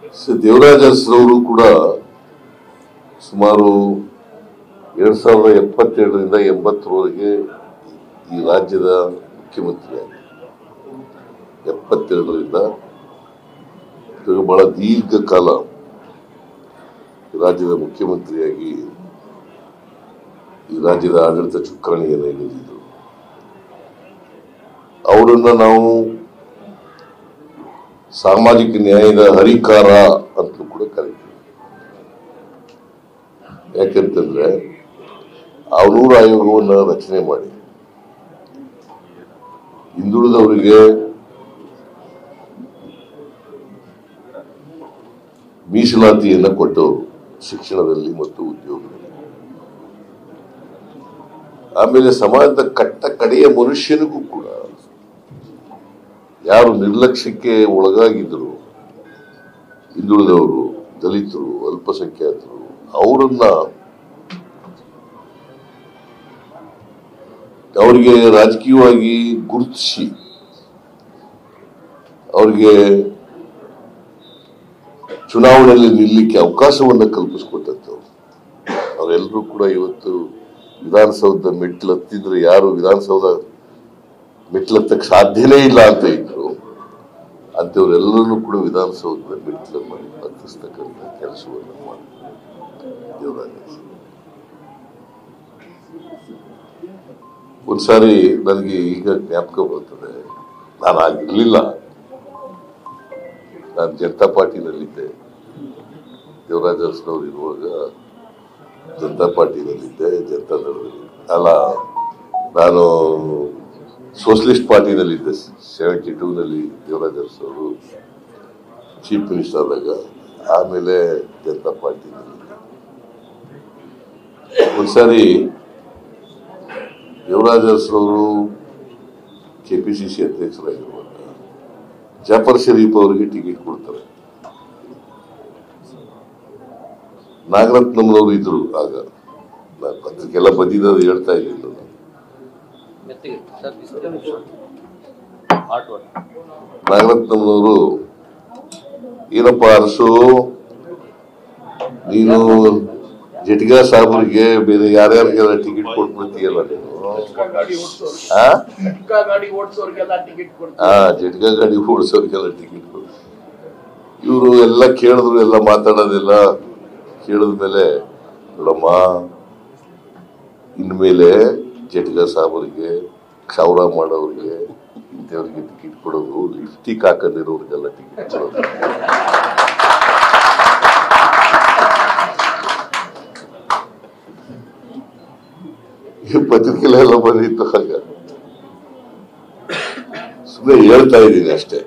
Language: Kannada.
ದೇವರಾಜ ಅರಸರವರು ಕೂಡ ಸುಮಾರು 2077ರಿಂದ 80ರವರೆಗೆ ಈ ರಾಜ್ಯದ ಮುಖ್ಯಮಂತ್ರಿಯಾಗಿ 72ರಿಂದ ಬಹಳ ದೀರ್ಘಕಾಲ ರಾಜ್ಯದ ಮುಖ್ಯಮಂತ್ರಿಯಾಗಿ ಈ ರಾಜ್ಯದ ಆಡಳಿತ ಚುಕ್ಕಾಣಿಯನ್ನು ಹಿಡಿದಿದ್ರು. ಅವರನ್ನ ನಾವು ಸಾಮಾಜಿಕ ನ್ಯಾಯದ ಹರಿಕಾರ ಅಂತಲೂ ಕೂಡ ಕರೀತೀವಿ. ಯಾಕೆಂತಂದ್ರೆ 900 ಆಯೋಗವನ್ನು ರಚನೆ ಮಾಡಿ ಹಿಂದುಳಿದವರಿಗೆ ಮೀಸಲಾತಿಯನ್ನ ಕೊಟ್ಟವರು ಶಿಕ್ಷಣದಲ್ಲಿ ಮತ್ತು ಉದ್ಯೋಗದಲ್ಲಿ. ಆಮೇಲೆ ಸಮಾಜದ ಕಟ್ಟ ಕಡೆಯ ಮನುಷ್ಯನಿಗೂ ಕೂಡ ಯಾರು ನಿರ್ಲಕ್ಷ್ಯಕ್ಕೆ ಒಳಗಾಗಿದ್ರು, ಹಿಂದುಳಿದವರು, ದಲಿತರು, ಅಲ್ಪಸಂಖ್ಯಾತರು, ಅವರನ್ನ ಅವರಿಗೆ ರಾಜಕೀಯವಾಗಿ ಗುರುತಿಸಿ ಅವರಿಗೆ ಚುನಾವಣೆಯಲ್ಲಿ ನಿಲ್ಲಕ್ಕೆ ಅವಕಾಶವನ್ನು ಕಲ್ಪಿಸಿಕೊಟ್ಟಂತವ್ರು. ಅವರೆಲ್ಲರೂ ಕೂಡ ಇವತ್ತು ವಿಧಾನಸೌಧದ ಮೆಟ್ಲು ಹತ್ತಿದ್ರೆ ಯಾರು ವಿಧಾನಸೌಧ ಮೆಟ್ಲು ಹತ್ತಕ್ಕೆ ಸಾಧ್ಯನೇ ಇಲ್ಲ ಅಂತ ಇದ್ರು, ಅಂತವರೆಲ್ಲರೂ ಕೂಡ ವಿಧಾನಸೌಧದ ಮೆಟ್ಲನ್ನು ಹತ್ತಿಸ್ತಕ್ಕಂಥ ಕೆಲಸವನ್ನು ಮಾಡಿ ದೇವರಾಜ. ಒಂದ್ಸಾರಿ ನನಗೆ ಈಗ ಜ್ಞಾಪಕ ಬರ್ತದೆ, ನಾನು ಆಗಿರ್ಲಿಲ್ಲ, ನಾನು ಜನತಾ ಪಾರ್ಟಿನಲ್ಲಿದ್ದೆ. ದೇವರಾಜ ಅರಸನವರು ಇರುವಾಗ ಜನತಾ ಪಾರ್ಟಿನಲ್ಲಿದ್ದೆ, ಜನತಾ ದಳದಲ್ಲಿ ಅಲ್ಲ, ನಾನು ಸೋಷಲಿಸ್ಟ್ ಪಾರ್ಟಿನಲ್ಲಿದ್ದೆ. 72ನಲ್ಲಿ ದೇವರಾಜ ಅರಸನವರು ಚೀಫ್ ಮಿನಿಸ್ಟರ್ ಆದಾಗ, ಆಮೇಲೆ ಜನತಾ ಪಾರ್ಟಿನಲ್ಲಿದ್ದೆ. ಒಂದ್ಸಾರಿ ದೇವರಾಜ ಅರಸನವರು KPCC ಅಧ್ಯಕ್ಷರಾಗಿರುವಾಗ ಜಾಫರ್ ಶರೀಫ್ ಅವರಿಗೆ ಟಿಕೆಟ್ ಕೊಡ್ತಾರೆ. ನಾಗರತ್ನಂರವರು ಇದ್ರು ಆಗ, ನಾನು ಪತ್ರಿಕೆಲ್ಲ ಬಂದಿದ್ದು ಹೇಳ್ತಾ ಇದ್ದೀನಿ. ನಾಗರತ್ನಂರವರು ಏನಪ್ಪ ಅರಸು, ನೀನು ಜಟ್ಗಾ ಸಾಹೇಬರಿಗೆ ಬೇರೆ ಯಾರ್ಯಾರಿಗೆಲ್ಲ ಟಿಕೆಟ್ ಕೊಟ್ಬಿಡ್ತೀಯಲ್ಲ ನೀನು, ಜಟ್ಗಾ ಗಾಡಿ ಓಡಿಸೋರಿಗೆಲ್ಲ ಟಿಕೆಟ್ ಕೊಡು. ಇವರು ಎಲ್ಲ ಕೇಳಿದ್ರು, ಎಲ್ಲ ಮಾತಾಡೋದೆಲ್ಲ ಕೇಳಿದ್ಮೇಲೆ, ನೋಡಮ್ಮ, ಇನ್ಮೇಲೆ ಜಟ್ಗಾ ಸಾಹೇಬರಿಗೆ, ಕ್ಷೌರ ಮಾಡೋರಿಗೆ, ಇಂಥವ್ರಿಗೆ ಟಿಕೆಟ್ ಕೊಡೋದು, ಲಿಪ್ಸ್ಟಿಕ್ ಹಾಕೊಂಡಿರೋರಿಗೆಲ್ಲ ಟಿಕೆಟ್ ಕೊಡೋದು. ಪತ್ರಿಕೆಲ್ಲ ಬಂದಿತ್ತು. ಹಾಗ ಸುಮ್ಮನೆ ಹೇಳ್ತಾ ಇದ್ದೀನಿ ಅಷ್ಟೇ.